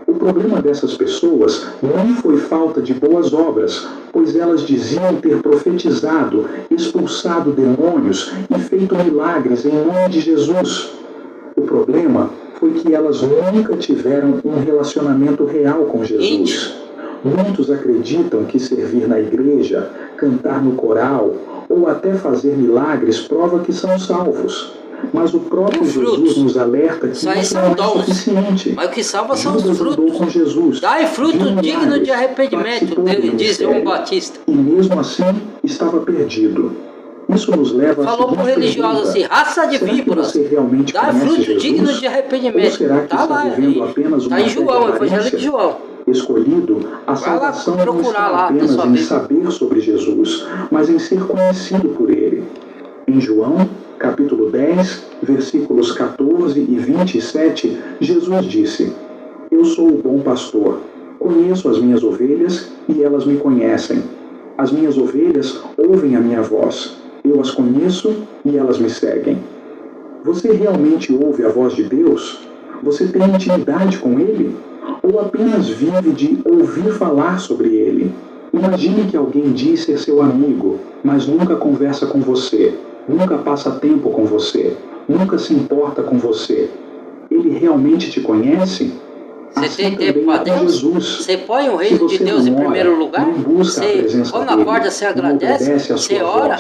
O problema dessas pessoas não foi falta de boas obras, pois elas diziam ter profetizado, expulsado demônios e feito milagres em nome de Jesus. O problema foi que elas nunca tiveram um relacionamento real com Jesus. Muitos acreditam que servir na igreja, cantar no coral ou até fazer milagres prova que são salvos. Mas o próprio Jesus nos alerta que isso não é suficiente. Mas o que salva são Judas os frutos. andou com Jesus, Dai fruto viu digno milagres, de arrependimento, participou do diz João ministério, Batista. e mesmo assim estava perdido. Isso nos leva a Falou para o religioso assim: raça de víboras, dai fruto digno de arrependimento. Ou será que está vivendo apenas uma Está em João, fé de Evangelho de aparência? João. Escolhido, a salvação não está apenas em saber sobre Jesus, mas em ser conhecido por Ele. Em João, capítulo 10, versículos 14 e 27, Jesus disse: Eu sou o bom pastor, conheço as minhas ovelhas e elas me conhecem. As minhas ovelhas ouvem a minha voz, eu as conheço e elas me seguem. Você realmente ouve a voz de Deus? Você tem intimidade com Ele? Ou apenas vive de ouvir falar sobre Ele? Imagine que alguém diz ser seu amigo, mas nunca conversa com você, nunca passa tempo com você, nunca se importa com você. Ele realmente te conhece? Você tem tempo para Deus? Você põe o reino de Deus em primeiro lugar? Você, quando acorda, você agradece, você ora,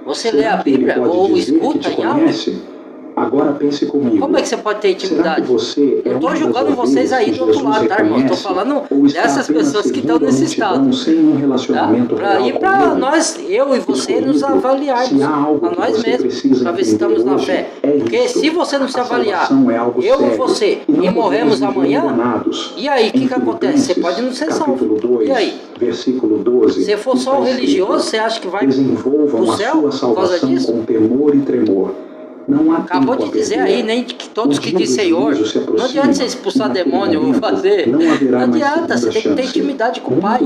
você lê a Bíblia ou escuta em áudio? Agora pense comigo. Como é que você pode ter intimidade? Eu estou julgando vocês aí do outro lado, tá, irmão? Estou falando dessas pessoas que estão nesse estado. Para ir para nós, eu e você, nos avaliarmos a nós mesmos, para ver se estamos na fé. Porque se você não se avaliar, eu e você, e morremos amanhã, e aí, o que acontece? Você pode não ser salvo. E aí? Versículo 12. Se for só um religioso, você acha que vai pro céu por causa disso? Com temor e tremor. Não há acabou de dizer aí, nem que todos que dizem Senhor, não adianta você expulsar demônio ou fazer, não adianta, você tem que ter intimidade com o Pai,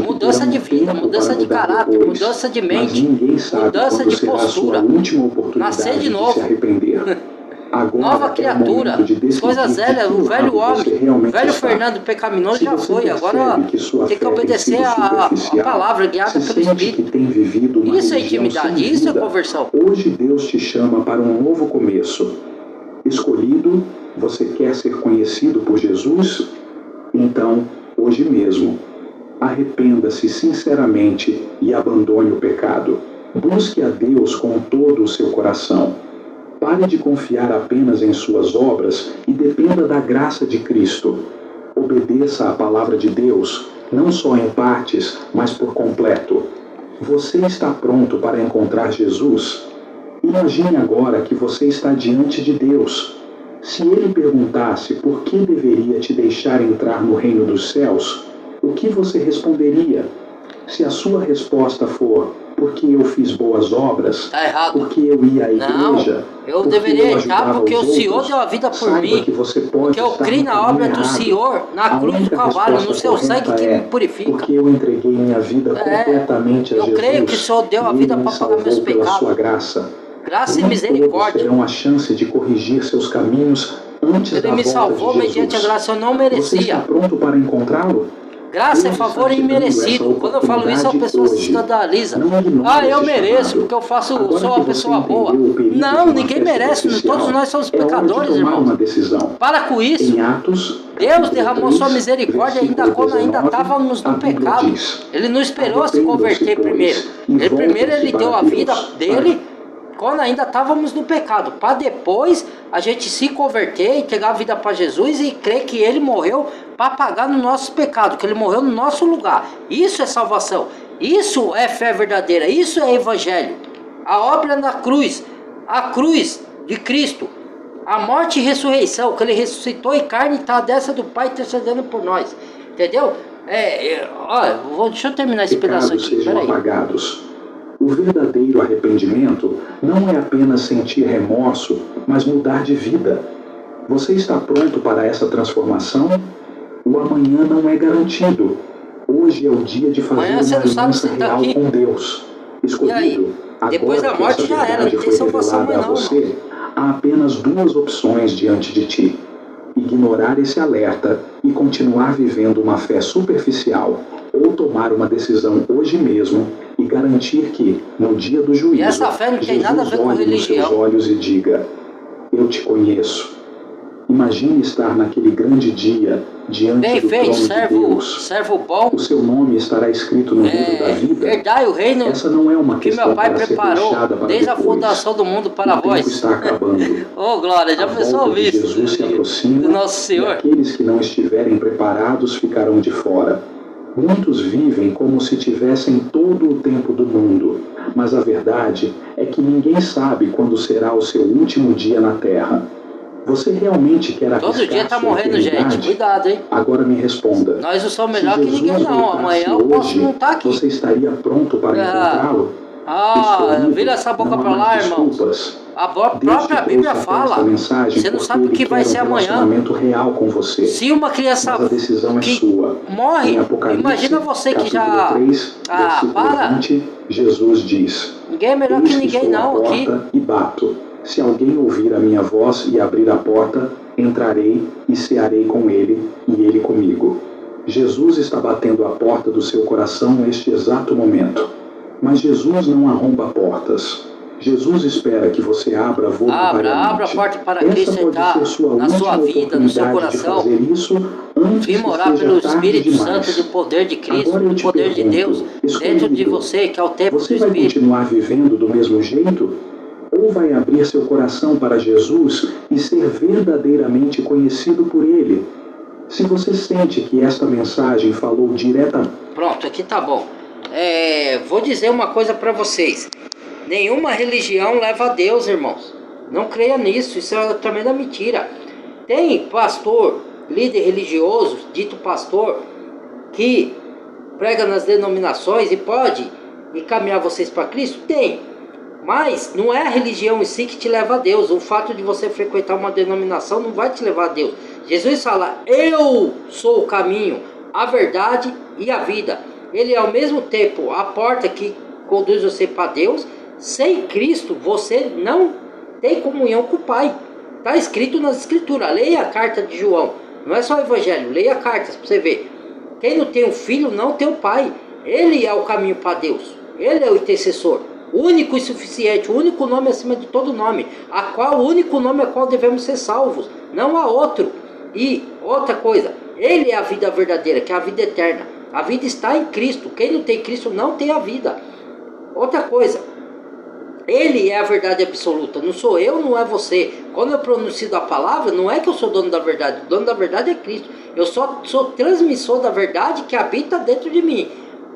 mudança de vida, mudança de caráter, mudança de mente, mudança de postura, nascer de novo. Agora nova é o criatura, momento de decidir coisas de velhas, que o velho lado você homem, realmente o velho está. Fernando pecaminoso Se já você foi, percebe agora que sua tem que fé tem obedecer sido a superficial, palavra guiada se pelo sente que Espírito. tem vivido uma Isso é religião intimidade, sem isso é vida, conversão. hoje Deus te chama para um novo começo. Escolhido, você quer ser conhecido por Jesus? Então, hoje mesmo, arrependa-se sinceramente e abandone o pecado. Busque a Deus com todo o seu coração. Pare de confiar apenas em suas obras e dependa da graça de Cristo. Obedeça à palavra de Deus, não só em partes, mas por completo. Você está pronto para encontrar Jesus? Imagine agora que você está diante de Deus. Se Ele perguntasse por que deveria te deixar entrar no reino dos céus, o que você responderia? Se a sua resposta for, porque eu fiz boas obras, Tá errado. porque eu ia à igreja, Eu porque deveria eu entrar ajudava porque os o Senhor outros, deu a vida por saiba mim. que você pode Porque eu estar criei no na caminho obra do errado. Senhor, na A cruz do única Calvário, no resposta seu sangue correta que é, me purifica. porque eu entreguei minha vida completamente a eu Jesus. creio que o Senhor deu a e vida Ele me para pagar meus salvou pela pecados. sua graça. Graça e Nem todos misericórdia. terão a chance de corrigir seus caminhos antes Ele da me volta salvou de mediante a Jesus. graça, eu não Você está merecia. pronto para encontrá-lo? Graça é Deus favor está te dando imerecido. essa Quando eu falo isso, a oportunidade pessoa se hoje. escandaliza. Não ignore Ah, eu esse mereço, chamado. porque eu Agora sou que uma você pessoa boa. entendeu o perigo de Não, uma ninguém fé merece. superficial, Todos nós somos é hora de pecadores, tomar irmãos. uma decisão. Para com isso. Em Atos, Deus capítulo derramou 3, sua misericórdia ainda versículo quando ainda 19, estávamos a no Bíblia pecado. diz, Ele não esperou se arrependam-se, converter pois, primeiro. e Ele primeiro voltem-se ele deu para a vida Deus, dele quando ainda estávamos no pecado, para depois a gente se converter, entregar a vida para Jesus e crer que Ele morreu para pagar no nosso pecado, que Ele morreu no nosso lugar. Isso é salvação, isso é fé verdadeira, isso é evangelho. A obra na cruz, a cruz de Cristo, a morte e ressurreição, que Ele ressuscitou em carne e está à destra do Pai intercedendo por nós, entendeu? Deixa eu terminar esse pedaço pecados aqui, sejam peraí. apagados. O verdadeiro arrependimento não é apenas sentir remorso, mas mudar de vida. Você está pronto para essa transformação? O amanhã não é garantido. Hoje é o dia de fazer Amanhã você uma não sabe se aliança tá real aqui. com Deus. Escolhido, Depois da agora que morte essa já era, verdade não tem foi salvação revelada a mais não, você, há apenas duas opções diante de ti. Ignorar esse alerta e continuar vivendo uma fé superficial, ou tomar uma decisão hoje mesmo e garantir que, no dia do juízo, E essa fé não tem nada a ver com olhe nos seus religião. olhos e diga: eu te conheço. Imagine estar naquele grande dia diante Bem do feito, trono de Deus. servo bom. O seu nome estará escrito no livro da vida. Herdai o reino Essa não é uma que questão meu Pai para ser preparou deixada para desde a depois. fundação do mundo para O tempo vós. está acabando. Oh, glória, já A pensou volta de isso? Jesus se aproxima Do nosso e Senhor. aqueles que não estiverem preparados ficarão de fora. Muitos vivem como se tivessem todo o tempo do mundo, mas a verdade é que ninguém sabe quando será o seu último dia na Terra. Você realmente quer arriscar Todo dia tá sua morrendo eternidade? gente, cuidado, hein? Agora me responda. Nós não somos Se melhor que Jesus ninguém não. voltasse Amanhã eu posso hoje, não estar aqui. Você estaria pronto para encontrá-lo? Escolhido, Vira essa boca não há para lá, mais irmãos. desculpas. A Deus própria te Bíblia trouxe até fala. esta mensagem Você não porque sabe o Ele que vai quer ser um amanhã. relacionamento real com você. Se uma criança Mas a decisão é que sua. morre, Em Apocalipse, imagina você que capítulo já... 3, versículo para. 20, Jesus diz: Ninguém é melhor que Eis ninguém estou à não aqui. porta e bato. Se alguém ouvir a minha voz e abrir a porta, entrarei e cearei com ele e ele comigo. Jesus está batendo a porta do seu coração neste exato momento. Mas Jesus não arromba portas. Jesus espera que você abra voluntariamente. Abra a porta para Essa Cristo pode entrar ser sua na sua última vida, no seu oportunidade de coração. fazer isso antes Vim que morar seja pelo tarde Espírito demais. Santo, do poder de Cristo, Agora eu do te poder de pergunto, Deus, escolhido, dentro de você, que é o templo do você vai Espírito. continuar vivendo do mesmo jeito? Ou vai abrir seu coração para Jesus e ser verdadeiramente conhecido por Ele? Se você sente que esta mensagem falou diretamente... Pronto, aqui tá bom. Vou dizer uma coisa para vocês. Nenhuma religião leva a Deus, irmãos. Não creia nisso, isso é também da mentira. Tem pastor, líder religioso, dito pastor, que prega nas denominações e pode encaminhar vocês para Cristo? Tem. Mas não é a religião em si que te leva a Deus. O fato de você frequentar uma denominação não vai te levar a Deus. Jesus fala: eu sou o caminho, a verdade e a vida. Ele é ao mesmo tempo a porta que conduz você para Deus. Sem Cristo você não tem comunhão com o Pai. Está escrito nas escrituras. Leia a carta de João. Não é só o evangelho. Leia cartas para você ver. Quem não tem o filho não tem o pai. Ele é o caminho para Deus. Ele é o intercessor. O único e suficiente. O único nome acima de todo nome. O único nome a qual devemos ser salvos. Não há outro. E outra coisa. Ele é a vida verdadeira, que é a vida eterna. A vida está em Cristo. Quem não tem Cristo não tem a vida. Outra coisa. Ele é a verdade absoluta. Não sou eu, não é você. Quando eu pronuncio a palavra, não é que eu sou dono da verdade. O dono da verdade é Cristo. Eu só sou transmissor da verdade que habita dentro de mim.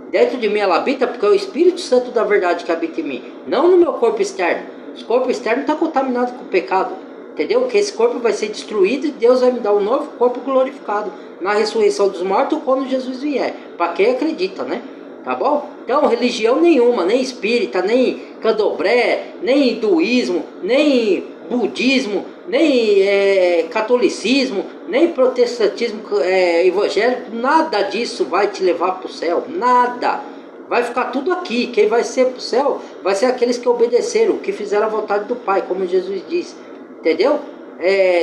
Dentro de mim ela habita porque é o Espírito Santo da verdade que habita em mim. Não no meu corpo externo. O corpo externo está contaminado com o pecado. Entendeu? Que esse corpo vai ser destruído e Deus vai me dar um novo corpo glorificado na ressurreição dos mortos quando Jesus vier. Para quem acredita, né? Tá bom? Então, religião nenhuma, nem espírita, nem candomblé, nem hinduísmo, nem budismo, nem catolicismo, nem protestantismo evangélico, nada disso vai te levar para o céu. Nada. Vai ficar tudo aqui. Quem vai ser para o céu vai ser aqueles que obedeceram, que fizeram a vontade do Pai, como Jesus disse. Entendeu?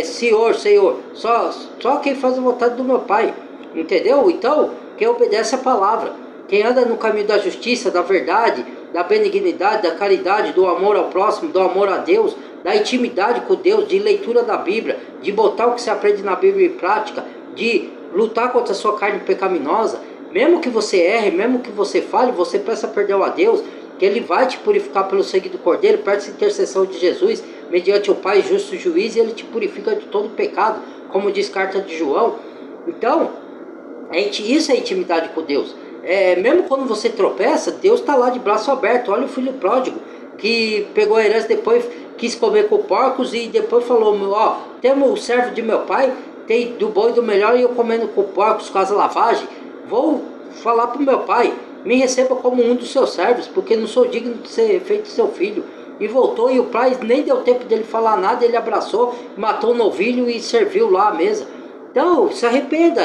Senhor, Senhor. Só quem faz a vontade do meu Pai. Entendeu? Então, quem obedece a palavra. Quem anda no caminho da justiça, da verdade, da benignidade, da caridade, do amor ao próximo, do amor a Deus, da intimidade com Deus, de leitura da Bíblia, de botar o que se aprende na Bíblia em prática, de lutar contra a sua carne pecaminosa, mesmo que você erre, mesmo que você fale, você peça perdão a Deus, que Ele vai te purificar pelo sangue do Cordeiro, peça intercessão de Jesus, mediante o Pai justo juiz, e Ele te purifica de todo pecado, como diz carta de João. Então, isso é intimidade com Deus. Mesmo quando você tropeça, Deus está lá de braço aberto. Olha o filho pródigo, que pegou a herança, depois quis comer com porcos e depois falou, temos o servo de meu pai, tem do bom e do melhor e eu comendo com porcos, com as lavagens. Vou falar para o meu pai, me receba como um dos seus servos, porque não sou digno de ser feito seu filho. E voltou, e o pai nem deu tempo dele falar nada, ele abraçou, matou o novilho e serviu lá à mesa. Então, se arrependa,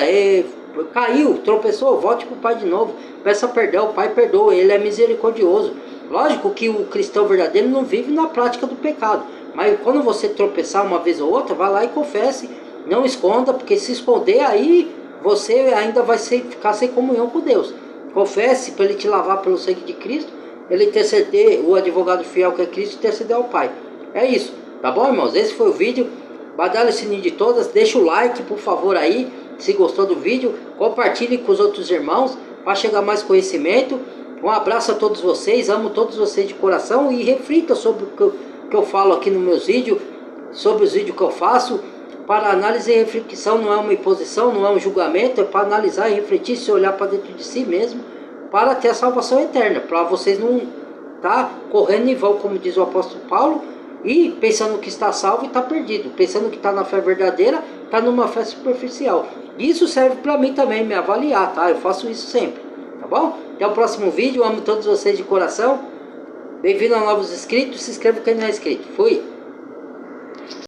caiu, tropeçou, volte para o Pai de novo, peça perdão, o Pai perdoa, Ele é misericordioso. Lógico que o cristão verdadeiro não vive na prática do pecado, mas quando você tropeçar uma vez ou outra, vá lá e confesse, não esconda, porque se esconder aí, você ainda vai ficar sem comunhão com Deus. Confesse para Ele te lavar pelo sangue de Cristo, Ele interceder, o advogado fiel que é Cristo, interceder ao Pai. É isso, tá bom, irmãos? Esse foi o vídeo. Badalha o sininho de todas, deixa o like, por favor, aí, se gostou do vídeo, compartilhe com os outros irmãos, para chegar mais conhecimento. Um abraço a todos vocês, amo todos vocês de coração, e reflita sobre o que eu falo aqui nos meus vídeos, sobre os vídeos que eu faço, para análise e reflexão. Não é uma imposição, não é um julgamento, é para analisar e refletir, se olhar para dentro de si mesmo, para ter a salvação eterna, para vocês não estar correndo em vão, como diz o apóstolo Paulo, e pensando que está salvo e está perdido, pensando que está na fé verdadeira, está numa fé superficial. Isso serve para mim também, me avaliar, tá? Eu faço isso sempre, tá bom? Até o próximo vídeo, amo todos vocês de coração. Bem-vindo a novos inscritos, se inscreva quem não é inscrito. Fui!